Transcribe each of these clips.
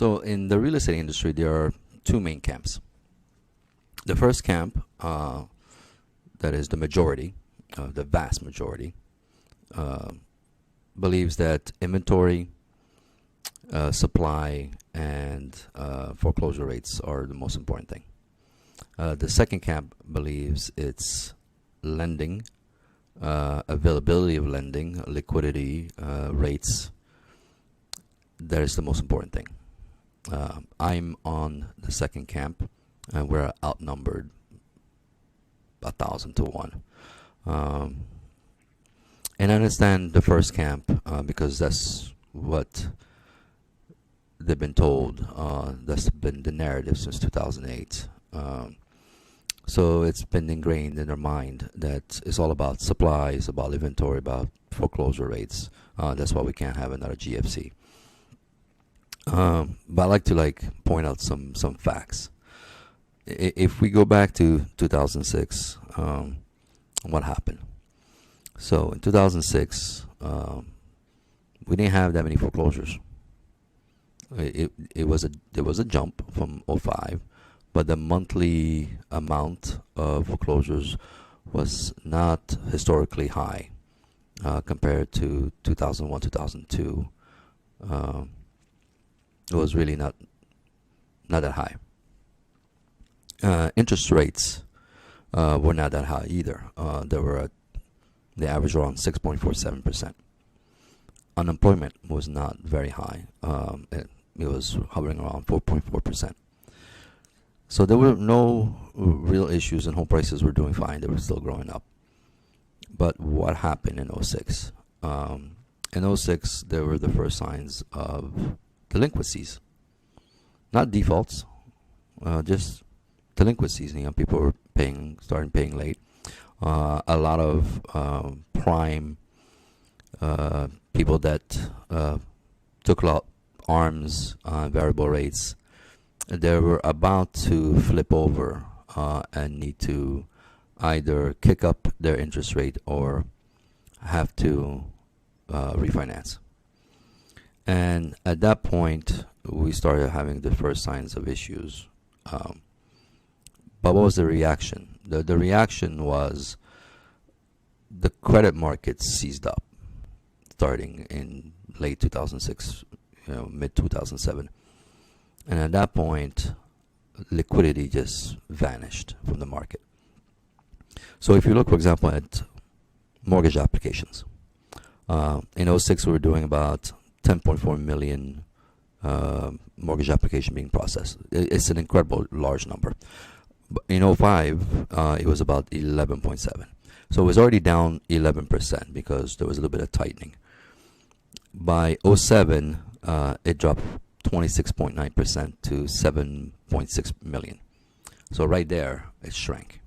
So in the real estate industry, there are two main camps. The first camp, that is the majority, the vast majority, uh, believes that inventory, supply, and foreclosure rates are the most important thing. The second camp believes it's lending, availability of lending, liquidity, rates. That is the most important thing. I'm on the second camp, and we're outnumbered 1,000 to 1. And I understand the first camp because that's what they've been told. That's been the narrative since 2008. So it's been ingrained in their mind that it's all about supply, it's about inventory, about foreclosure rates. That's why we can't have another GFC. But I like to point out some facts. If we go back to 2006, what happened? So in 2006, we didn't have that many foreclosures. There was a jump from '05, but the monthly amount of foreclosures was not historically high compared to 2001, 2002. It was really not that high. Interest rates were not that high either. They averaged around 6.47%. Unemployment was not very high. It was hovering around 4.4%. So there were no real issues, and home prices were doing fine. They were still growing up. But what happened in '06? In '06, there were the first signs of delinquencies. Not defaults, just delinquencies. People were starting paying late. A lot of prime people that took out arms on variable rates, they were about to flip over and need to either kick up their interest rate or have to refinance. And at that point, we started having the first signs of issues. But what was the reaction? The reaction was the credit markets seized up starting in late 2006, mid 2007. And at that point, liquidity just vanished from the market. So if you look, for example, at mortgage applications, in '06 we were doing about 10.4 million mortgage application being processed. It's an incredible large number. In '05, it was about 11.7. So it was already down 11% because there was a little bit of tightening. By '07, it dropped 26.9% to 7.6 million. So right there, it shrank.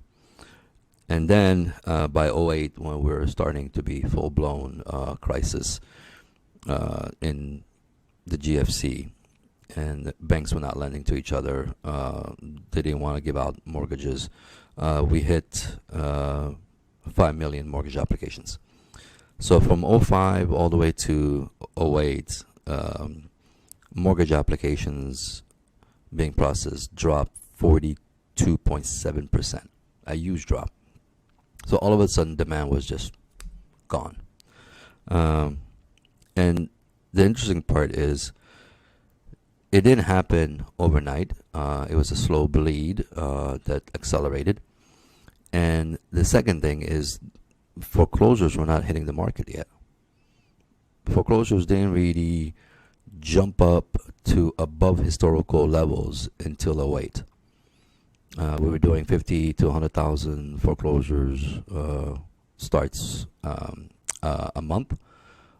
And then by '08, when we were starting to be full-blown crisis in the GFC, and banks were not lending to each other, they didn't want to give out mortgages, we hit 5 million mortgage applications. So from '05 all the way to '08, mortgage applications being processed dropped 42.7%, a huge drop. So all of a sudden, demand was just gone. And the interesting part is, it didn't happen overnight. It was a slow bleed that accelerated. And the second thing is, foreclosures were not hitting the market yet. Foreclosures didn't really jump up to above historical levels until '08. We were doing 50 to 100,000 foreclosures starts a month.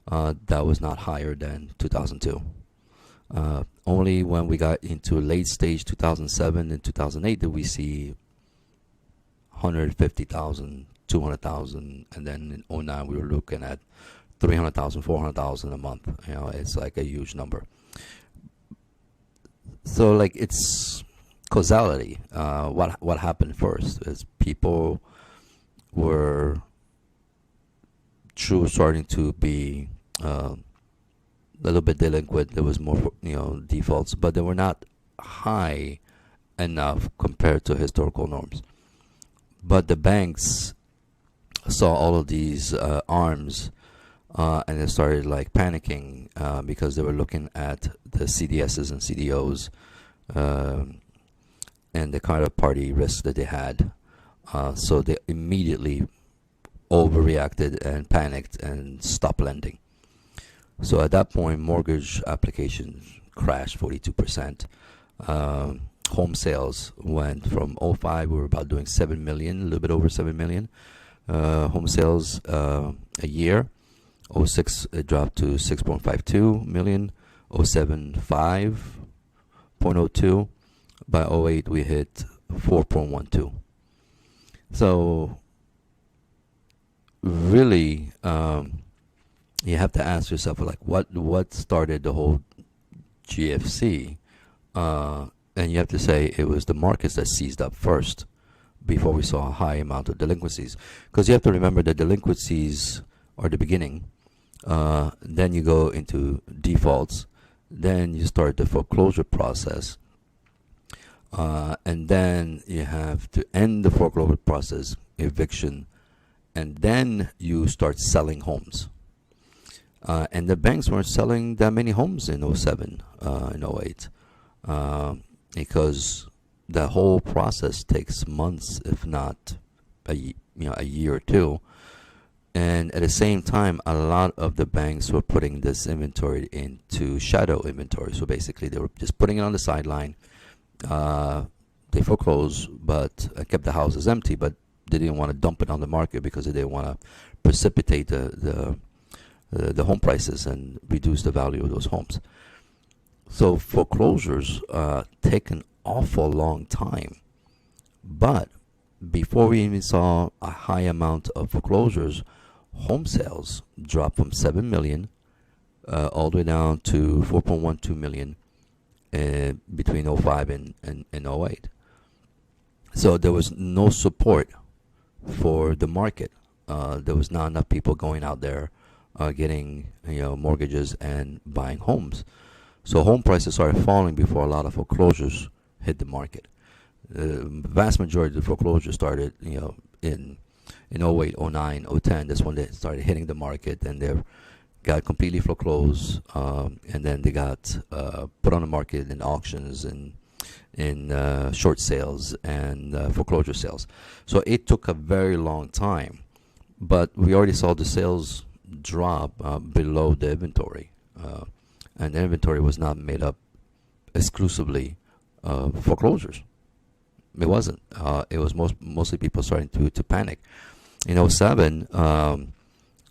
That was not higher than 2002. Only when we got into late stage 2007 and 2008 did we see 150,000, 200,000, and then in '09 we were looking at 300,000, 400,000 a month. It's like a huge number. So it's causality. What happened first is people were starting to be little bit delinquent. There was more, defaults, but they were not high enough compared to historical norms. But the banks saw all of these arms, and they started like panicking because they were looking at the CDSs and CDOs and the kind of party risk that they had. So they immediately overreacted and panicked and stopped lending. So at that point, mortgage applications crashed 42%. Home sales went from '05, we were about doing 7 million, a little bit over 7 million home sales a year. '06, it dropped to 6.52 million. '07, 5.02. By '08, we hit 4.12. So really, you have to ask yourself, like, what started the whole GFC? And you have to say it was the markets that seized up first before we saw a high amount of delinquencies. Because you have to remember that delinquencies are the beginning. Then you go into defaults. Then you start the foreclosure process. And then you have to end the foreclosure process, eviction, and then you start selling homes. And the banks weren't selling that many homes in '07, in '08, because the whole process takes months, if not a year or two. And at the same time, a lot of the banks were putting this inventory into shadow inventory. So basically, they were just putting it on the sideline. They foreclosed, but kept the houses empty, but they didn't want to dump it on the market because they didn't want to precipitate the home prices and reduce the value of those homes. So foreclosures take an awful long time. But before we even saw a high amount of foreclosures, home sales dropped from 7 million all the way down to 4.12 million between '05 and '08. So there was no support for the market. There was not enough people going out there getting mortgages and buying homes. So home prices started falling before a lot of foreclosures hit the market. The vast majority of the foreclosures started in '08, '09, '10. That's when they started hitting the market, and they got completely foreclosed, and then they got put on the market in auctions and in short sales and foreclosure sales. So it took a very long time, but we already saw the sales drop below the inventory, and the inventory was not made up exclusively of foreclosures. It wasn't. It was mostly people starting to panic. In '07,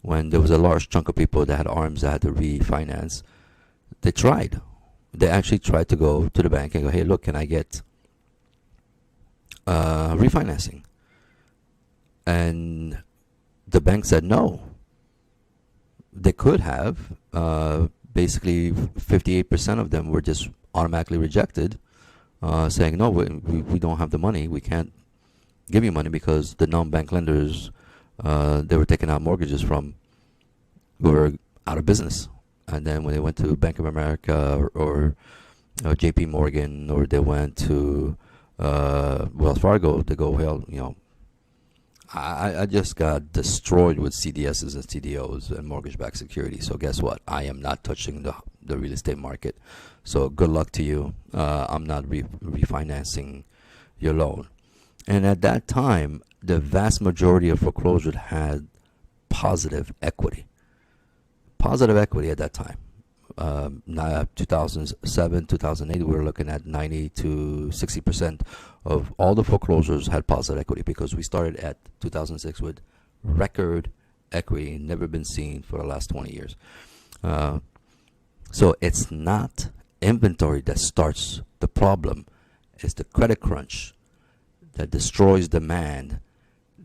when there was a large chunk of people that had arms that had to refinance, they tried. They actually tried to go to the bank and go, hey, look, can I get refinancing? And the bank said no. They could have. Basically, 58% of them were just automatically rejected, saying, no, we don't have the money. We can't give you money because the non-bank lenders, they were taking out mortgages from, were out of business. And then when they went to Bank of America or JP Morgan, or they went to Wells Fargo, they go, well, I just got destroyed with CDSs and CDOs and mortgage-backed securities. So guess what? I am not touching the real estate market. So good luck to you. I'm not refinancing your loan. And at that time, the vast majority of foreclosures had positive equity. Positive equity at that time. 2007, 2008, we were looking at 90 to 60% of all the foreclosures had positive equity, because we started at 2006 with record equity, never been seen for the last 20 years. So it's not inventory that starts the problem. It's the credit crunch that destroys demand,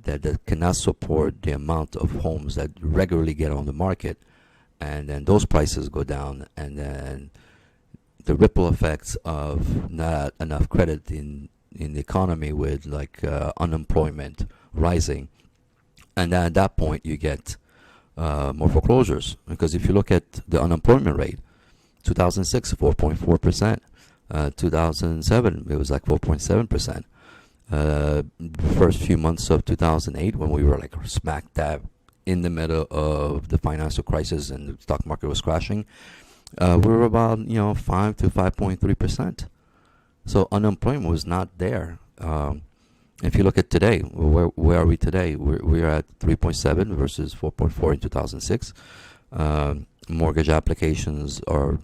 that cannot support the amount of homes that regularly get on the market. And then those prices go down, and then the ripple effects of not enough credit in the economy, with unemployment rising, and then at that point you get more foreclosures. Because if you look at the unemployment rate, 2006, 4.4%. 2007, it was like 4.7%. First few months of 2008, when we were like smack dab in the middle of the financial crisis and the stock market was crashing, we were about 5 to 5.3%. So unemployment was not there. If you look at today, where are we today? We're at 3.7 versus 4.4 in 2006. Mortgage applications are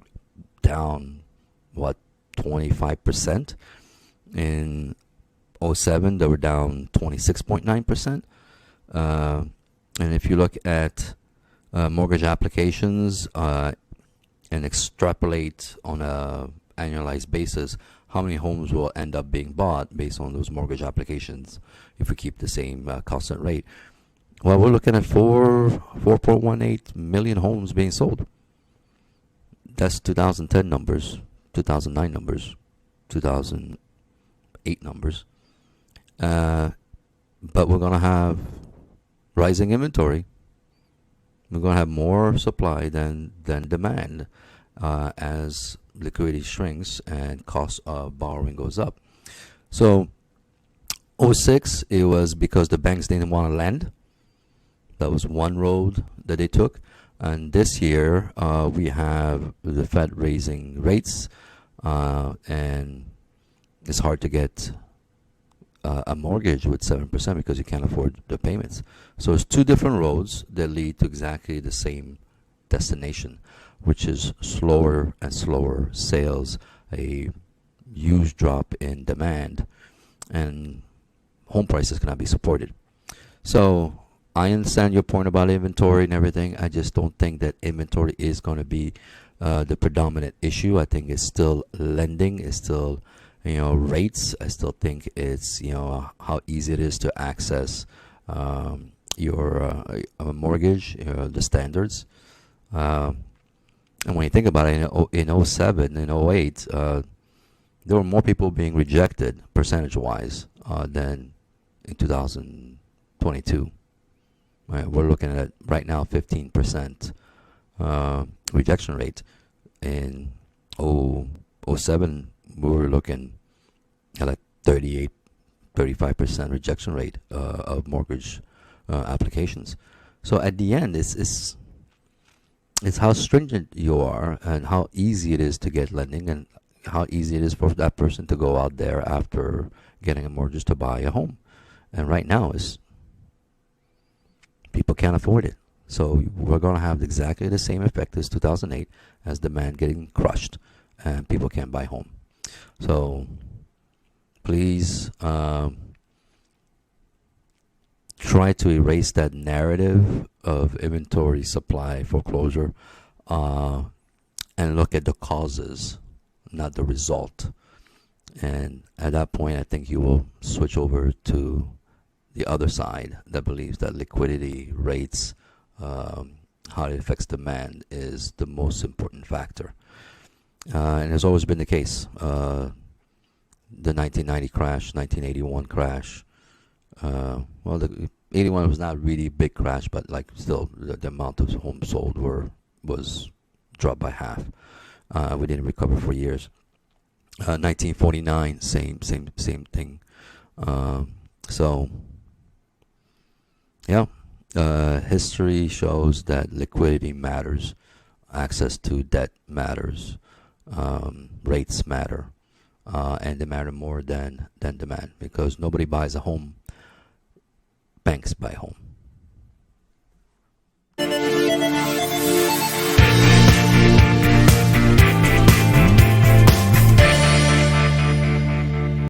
down, 25%. In '07, they were down 26.9%. And if you look at mortgage applications and extrapolate on a annualized basis, how many homes will end up being bought based on those mortgage applications if we keep the same constant rate? Well, we're looking at 4.18 million homes being sold. That's 2010 numbers, 2009 numbers, 2008 numbers. But we're going to have rising inventory. We're going to have more supply than demand as liquidity shrinks and cost of borrowing goes up. So '06, it was because the banks didn't want to lend. That was one road that they took. And this year, we have the Fed raising rates, and it's hard to get a mortgage with 7% because you can't afford the payments. So it's two different roads that lead to exactly the same destination, which is slower and slower sales, a huge drop in demand, and home prices cannot be supported. So I understand your point about inventory and everything. I just don't think that inventory is going to be the predominant issue. I think it's still lending, it's still rates. I still think it's how easy it is to access your mortgage, the standards. And when you think about it, in '07, in '08, there were more people being rejected percentage-wise than in 2022. Right, we're looking at right now 15% rejection rate. In '07, we were looking at like 35% rejection rate of mortgage applications. So at the end, it's how stringent you are and how easy it is to get lending and how easy it is for that person to go out there after getting a mortgage to buy a home. And right now, people can't afford it. So we're going to have exactly the same effect as 2008 as demand getting crushed and people can't buy home. So please try to erase that narrative of inventory, supply, foreclosure, and look at the causes, not the result. And at that point, I think you will switch over to the other side that believes that liquidity, rates, how it affects demand is the most important factor. And has always been the case. The 1990 crash, 1981 crash. Well, the 81 was not really a big crash, but like still the amount of homes sold was dropped by half. We didn't recover for years. 1949, same thing. So, yeah, history shows that liquidity matters, access to debt matters, rates matter, and they matter more than demand because nobody buys a home. Banks buy home.